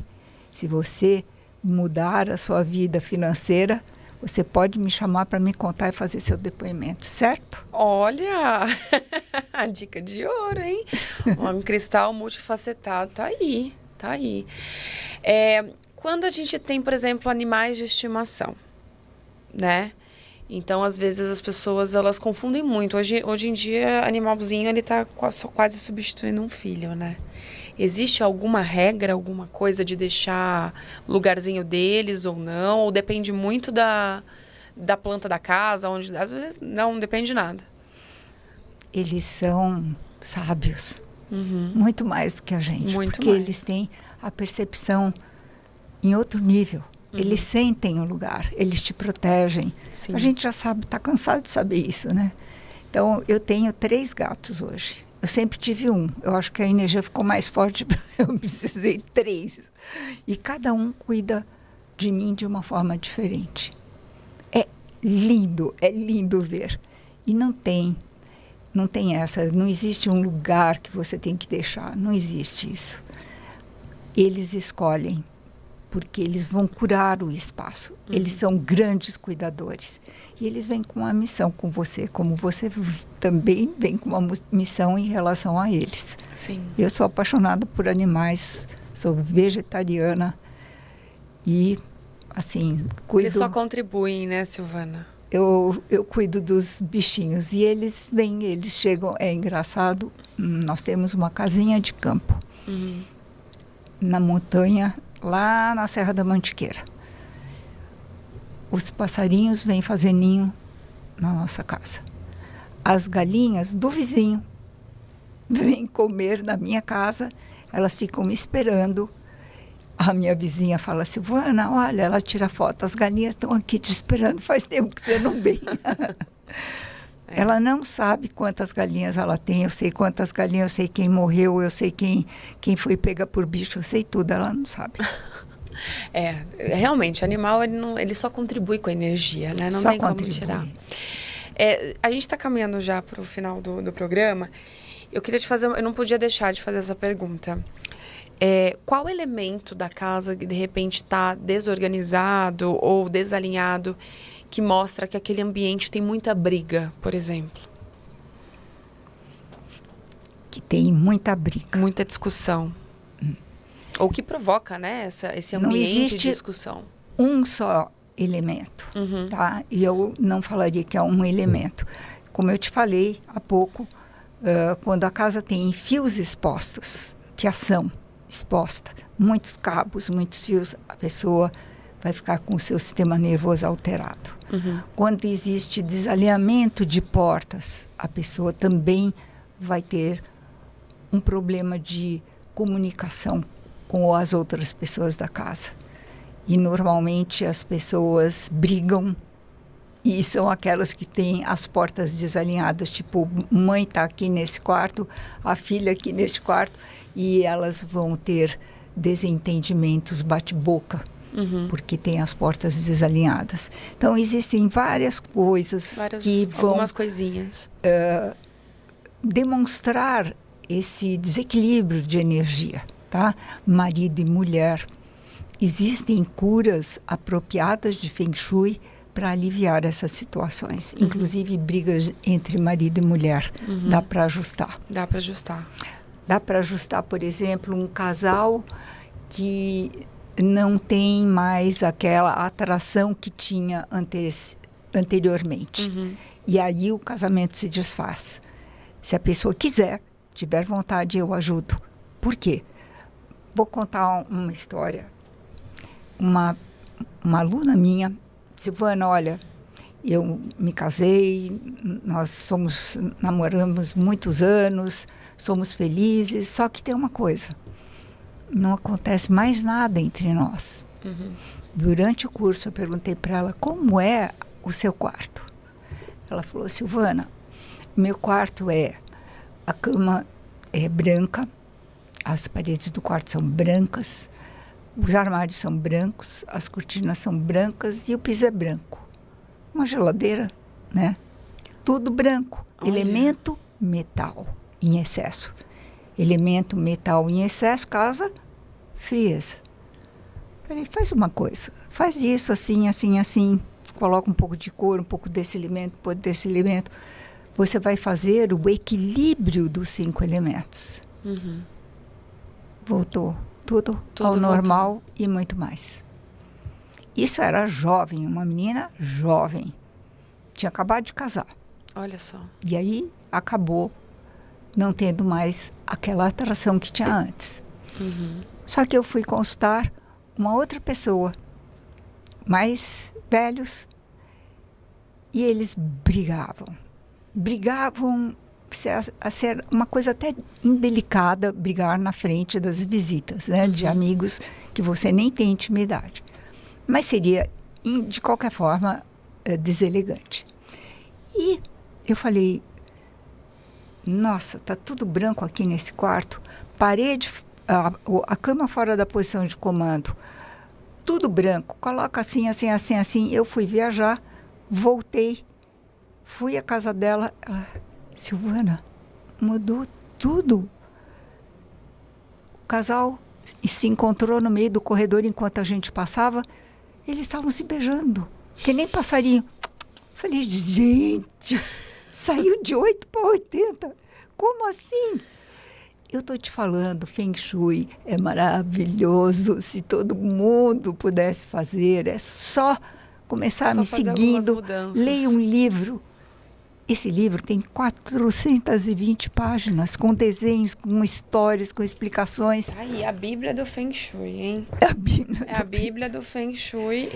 se você mudar a sua vida financeira, você pode me chamar para me contar e fazer seu depoimento, certo? Olha, a dica de ouro, hein? Um cristal multifacetado, tá aí, tá aí. Quando a gente tem, por exemplo, animais de estimação, né? Então, às vezes, as pessoas, elas confundem muito. Hoje em dia, animalzinho, ele tá quase substituindo um filho, né? Existe alguma regra, alguma coisa de deixar lugarzinho deles ou não? Ou depende muito da planta da casa? Onde, às vezes, não depende de nada. Eles são sábios. Muito mais do que a gente. Muito porque mais. Eles têm a percepção em outro nível. Eles sentem o lugar, eles te protegem. Sim. A gente já sabe, está cansado de saber isso, né? Então, eu tenho 3 gatos hoje. Eu sempre tive um. Eu acho que a energia ficou mais forte, eu precisei 3. E cada um cuida de mim de uma forma diferente. É lindo ver. E não tem essa, não existe um lugar que você tem que deixar, não existe isso. Eles escolhem, porque eles vão curar o espaço. Eles são grandes cuidadores. E eles vêm com uma missão com você, como você também vem com uma missão em relação a eles. Sim. Eu sou apaixonada por animais, sou vegetariana e, assim, cuido... Eles só contribuem, né, Silvana? Eu cuido dos bichinhos e eles vêm, eles chegam, é engraçado, nós temos uma casinha de campo na montanha, lá na Serra da Mantiqueira. Os passarinhos vêm fazer ninho na nossa casa. As galinhas do vizinho vêm comer na minha casa, elas ficam me esperando. A minha vizinha fala, Silvana, olha, ela tira foto, as galinhas estão aqui te esperando, faz tempo que você não vem. Ela não sabe quantas galinhas ela tem, eu sei quantas galinhas, eu sei quem morreu, eu sei quem foi pega por bicho, eu sei tudo, ela não sabe. Realmente, animal, ele só contribui com a energia, né? Não Só tem como contribui. tirar. A gente está caminhando já para o final do programa. Eu queria eu não podia deixar de fazer essa pergunta. Qual elemento da casa que de repente está desorganizado ou desalinhado que mostra que aquele ambiente tem muita briga, por exemplo? Que tem muita briga. Muita discussão. Ou que provoca, né, esse ambiente de discussão. Um só elemento, tá? E eu não falaria que é um elemento. Como eu te falei há pouco, quando a casa tem fios expostos, fiação exposta, muitos cabos, muitos fios, a pessoa vai ficar com o seu sistema nervoso alterado. Quando existe desalinhamento de portas, a pessoa também vai ter um problema de comunicação com as outras pessoas da casa. E normalmente as pessoas brigam e são aquelas que têm as portas desalinhadas, tipo, mãe está aqui nesse quarto, a filha aqui nesse quarto, e elas vão ter desentendimentos, bate-boca, porque tem as portas desalinhadas. Então, existem várias coisas que vão... Algumas coisinhas. Demonstrar esse desequilíbrio de energia, tá? Marido e mulher. Existem curas apropriadas de Feng Shui para aliviar essas situações. Inclusive, brigas entre marido e mulher. Dá para ajustar. Dá para ajustar. Dá para ajustar, por exemplo, um casal que não tem mais aquela atração que tinha anteriormente. E aí o casamento se desfaz. Se a pessoa quiser, tiver vontade, eu ajudo. Por quê? Vou contar uma história. Uma aluna minha, Silvana, olha, eu me casei, namoramos muitos anos, somos felizes, só que tem uma coisa, não acontece mais nada entre nós. Durante o curso eu perguntei para ela, como é o seu quarto? Ela falou, Silvana, meu quarto a cama é branca, as paredes do quarto são brancas, os armários são brancos, as cortinas são brancas e o piso é branco. Uma geladeira, né? Tudo branco. Olha. Elemento metal em excesso. Elemento metal em excesso causa frieza. Falei, faz uma coisa, faz isso assim, assim, assim. Coloca um pouco de cor, um pouco desse elemento, um pouco desse elemento. Você vai fazer o equilíbrio dos 5 elementos. Voltou tudo ao normal e muito mais. Isso era jovem, uma menina jovem. Tinha acabado de casar. Olha só. E aí acabou não tendo mais aquela atração que tinha antes. Só que eu fui consultar uma outra pessoa, mais velhos, e eles brigavam. Brigavam a ser uma coisa até indelicada, brigar na frente das visitas, né, de amigos que você nem tem intimidade. Mas seria, de qualquer forma, deselegante. E eu falei, nossa, tá tudo branco aqui nesse quarto. Parede, a cama fora da posição de comando, tudo branco. Coloca assim, assim, assim, assim. Eu fui viajar, voltei, fui à casa dela. Ela, Silvana, mudou tudo. O casal se encontrou no meio do corredor enquanto a gente passava. Eles estavam se beijando, que nem passarinho. Falei, gente, saiu de 8 para 80. Como assim? Eu estou te falando, Feng Shui é maravilhoso. Se todo mundo pudesse fazer, é só começar me seguindo. Leia um livro. Esse livro tem 420 páginas, com desenhos, com histórias, com explicações. Aí, a Bíblia do Feng Shui, hein? É a Bíblia do Feng Shui.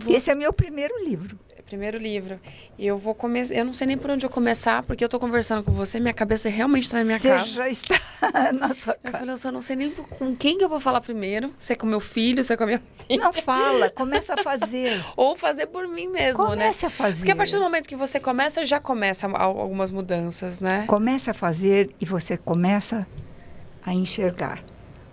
Esse é meu primeiro livro. Primeiro livro. Eu vou começar. Eu não sei nem por onde eu começar, porque eu tô conversando com você, minha cabeça realmente está na minha casa. Você já está na sua casa. Eu falei, eu só não sei nem com quem que eu vou falar primeiro. Se é com meu filho, se é com a minha filha. Não fala, começa a fazer. Ou fazer por mim mesmo, né? Comece a fazer. Porque a partir do momento que você começa, já começa algumas mudanças, né? Comece a fazer e você começa a enxergar.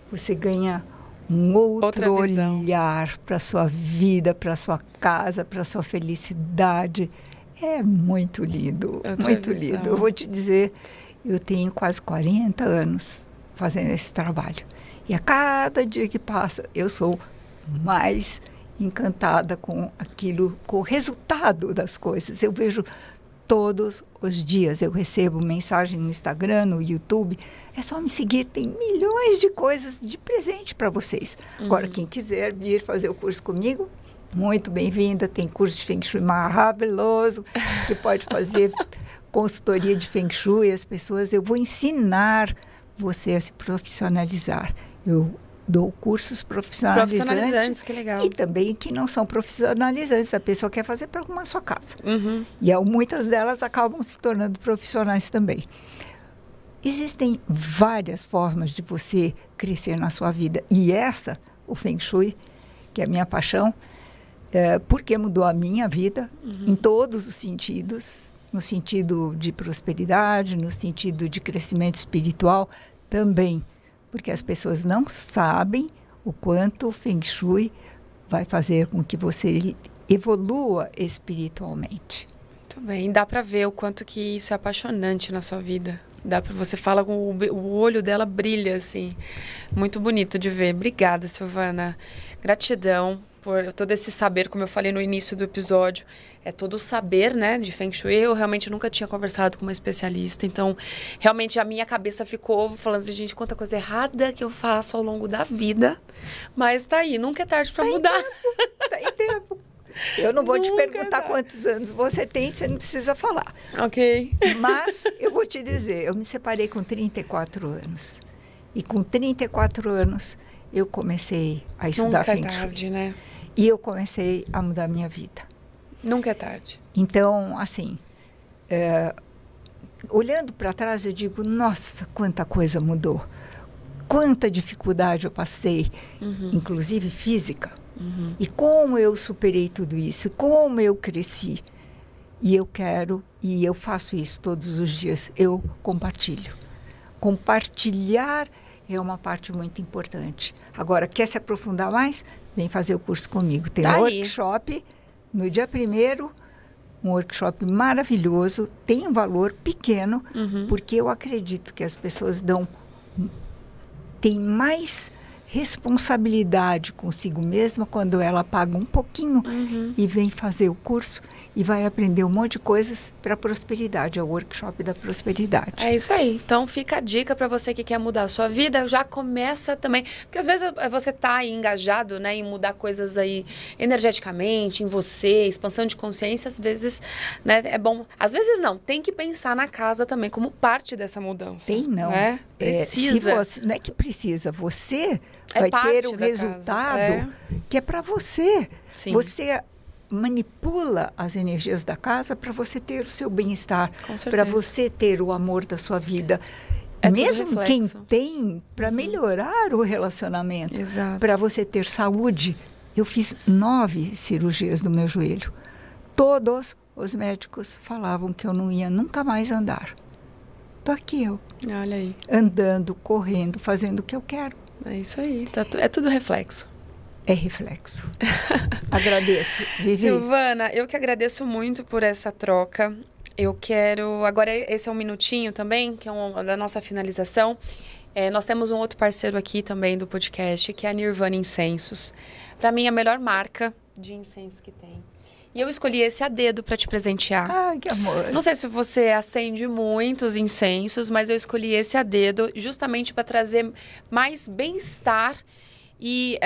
Você ganha um outro olhar para a sua vida, para a sua casa, para a sua felicidade. É muito lindo, muito lindo. Eu vou te dizer, eu tenho quase 40 anos fazendo esse trabalho. E a cada dia que passa, eu sou mais encantada com aquilo, com o resultado das coisas. Eu vejo todos os dias, eu recebo mensagem no Instagram, no YouTube. É só me seguir, tem milhões de coisas de presente para vocês. Agora, quem quiser vir fazer o curso comigo, muito bem-vinda. Tem curso de Feng Shui maravilhoso, que pode fazer consultoria de Feng Shui. As pessoas, eu vou ensinar você a se profissionalizar. Eu dou cursos profissionalizantes, que legal. E também que não são profissionalizantes. A pessoa quer fazer para arrumar a sua casa. E muitas delas acabam se tornando profissionais também. Existem várias formas de você crescer na sua vida. E essa, o Feng Shui, que é a minha paixão, porque mudou a minha vida em todos os sentidos. No sentido de prosperidade, no sentido de crescimento espiritual também. Porque as pessoas não sabem o quanto o Feng Shui vai fazer com que você evolua espiritualmente. Muito bem. Dá para ver o quanto que isso é apaixonante na sua vida. Dá para você fala com o olho dela brilha assim. Muito bonito de ver. Obrigada, Silvana. Gratidão por todo esse saber, como eu falei no início do episódio, é todo o saber, né, de Feng Shui. Eu realmente nunca tinha conversado com uma especialista, então realmente a minha cabeça ficou falando assim, gente, quanta coisa errada que eu faço ao longo da vida, mas tá aí, nunca é tarde para mudar. Tá em tempo. Eu não vou te perguntar quantos anos você tem, você não precisa falar. Ok. Mas eu vou te dizer, eu me separei com 34 anos. E com 34 anos eu comecei a estudar Feng Shui. Nunca é tarde, né? E eu comecei a mudar minha vida. Nunca é tarde. Então, assim, olhando para trás, eu digo, nossa, quanta coisa mudou. Quanta dificuldade eu passei, inclusive física. E como eu superei tudo isso, e como eu cresci. E eu quero, e eu faço isso todos os dias, eu compartilho. Compartilhar é uma parte muito importante. Agora, quer se aprofundar mais? Vem fazer o curso comigo. Tem um workshop no dia 1º, um workshop maravilhoso, tem um valor pequeno, porque eu acredito que as pessoas têm mais responsabilidade consigo mesma quando ela paga um pouquinho e vem fazer o curso e vai aprender um monte de coisas para a prosperidade, é o workshop da prosperidade. É isso aí. Então fica a dica para você que quer mudar a sua vida, já começa também, porque às vezes você tá aí engajado, né, em mudar coisas aí energeticamente, em você, expansão de consciência, às vezes, né, é bom, às vezes não, tem que pensar na casa também como parte dessa mudança. Tem não. Né? Precisa. Não é que precisa, você vai ter o resultado que é para você. Sim. Você manipula as energias da casa para você ter o seu bem-estar, para você ter o amor da sua vida. Mesmo quem tem, para melhorar o relacionamento, para você ter saúde. Eu fiz 9 cirurgias do meu joelho. Todos os médicos falavam que eu não ia nunca mais andar. Estou aqui eu. Olha aí. Andando, correndo, fazendo o que eu quero. É isso aí. É tudo reflexo. É reflexo. Agradeço, Vivi. Silvana, eu que agradeço muito por essa troca. Eu quero... Agora, esse é um minutinho também, que é da nossa finalização. Nós temos um outro parceiro aqui também do podcast, que é a Nirvana Incensos. Para mim, a melhor marca de incenso que tem. E eu escolhi esse a dedo para te presentear. Ai, que amor. Não sei se você acende muitos incensos, mas eu escolhi esse a dedo justamente para trazer mais bem-estar e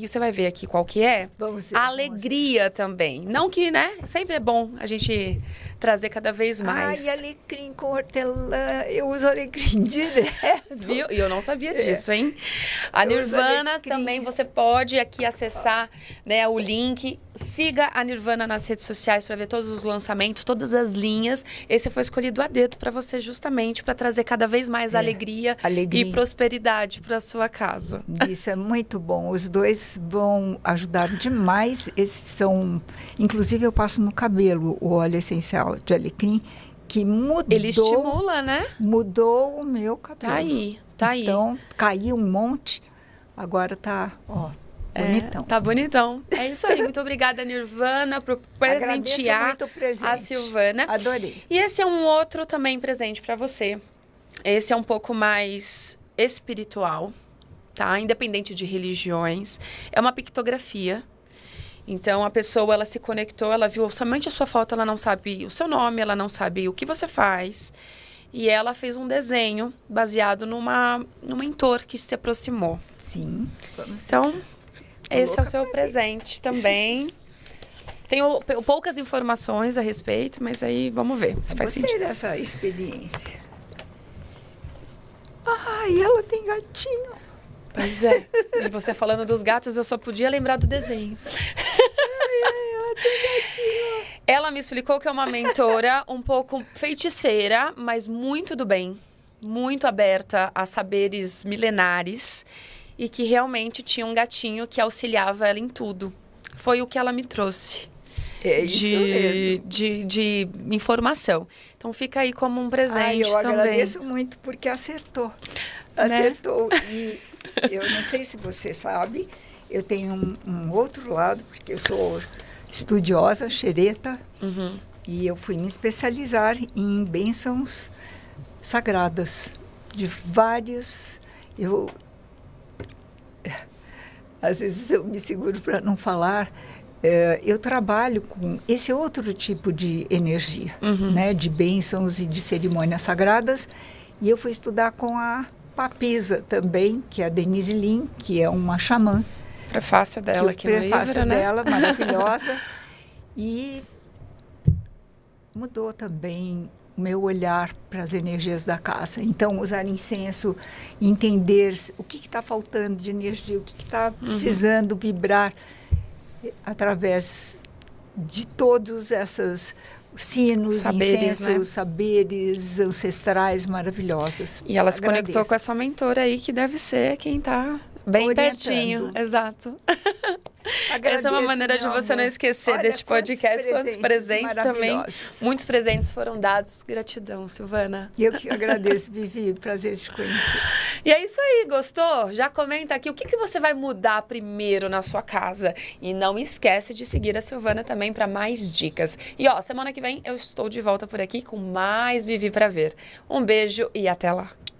você vai ver aqui qual que é. Vamos ver, alegria também. Não que, né? Sempre é bom a gente trazer cada vez mais. Ai, alecrim com hortelã. Eu uso alecrim direto. Viu? E eu não sabia disso, hein? A Nirvana também, você pode aqui acessar, né, o link. Siga a Nirvana nas redes sociais para ver todos os lançamentos, todas as linhas. Esse foi escolhido a dedo para você justamente para trazer cada vez mais alegria e prosperidade para sua casa. Isso é muito bom. Os dois vão ajudar demais. Esses são... Inclusive, eu passo no cabelo o óleo essencial de alecrim, que mudou... Ele estimula, né? Mudou o meu cabelo. Tá aí. Então, caiu um monte. Agora tá, ó... bonitão. Tá bonitão. É isso aí. Muito obrigada, Nirvana, por presentear a Silvana. Adorei. E esse é um outro também presente para você. Esse é um pouco mais espiritual, tá? Independente de religiões. É uma pictografia. Então, a pessoa, ela se conectou, ela viu somente a sua foto, ela não sabe o seu nome, ela não sabe o que você faz. E ela fez um desenho baseado numa mentor que se aproximou. Sim. Vamos então... Esse é o seu presente também. Tenho poucas informações a respeito, mas aí vamos ver se faz sentido. Gostei dessa experiência. Ai, ela tem gatinho. Pois é. E você falando dos gatos, eu só podia lembrar do desenho. Ela tem gatinho. Ela me explicou que é uma mentora um pouco feiticeira, mas muito do bem. Muito aberta a saberes milenares. E que realmente tinha um gatinho que auxiliava ela em tudo. Foi o que ela me trouxe. É isso mesmo. De informação. Então, fica aí como um presente eu também. agradeço muito, porque acertou. Acertou. Né? E eu não sei se você sabe, eu tenho um outro lado, porque eu sou estudiosa, xereta, e eu fui me especializar em bênçãos sagradas, de vários... às vezes eu me seguro para não falar, eu trabalho com esse outro tipo de energia, né, de bênçãos e de cerimônias sagradas, e eu fui estudar com a papisa também, que é a Denise Lin, que é uma xamã. Prefácio dela aqui no livro, né? Prefácio dela, maravilhosa. E mudou também o meu olhar para as energias da casa. Então, usar incenso, entender o que está faltando de energia, o que está precisando vibrar através de todos esses sinos, saberes, incensos, né? Saberes ancestrais maravilhosos. E ela se conectou com essa mentora aí, que deve ser quem está bem pertinho. Exato. Essa é uma maneira de você não esquecer deste podcast. Quantos presentes também. Muitos presentes foram dados. Gratidão, Silvana. Eu que agradeço, Vivi. Prazer te conhecer. E é isso aí, gostou? Já comenta aqui o que você vai mudar primeiro na sua casa. E não esquece de seguir a Silvana também para mais dicas. E ó, semana que vem eu estou de volta por aqui com mais Vivi para Ver. Um beijo e até lá.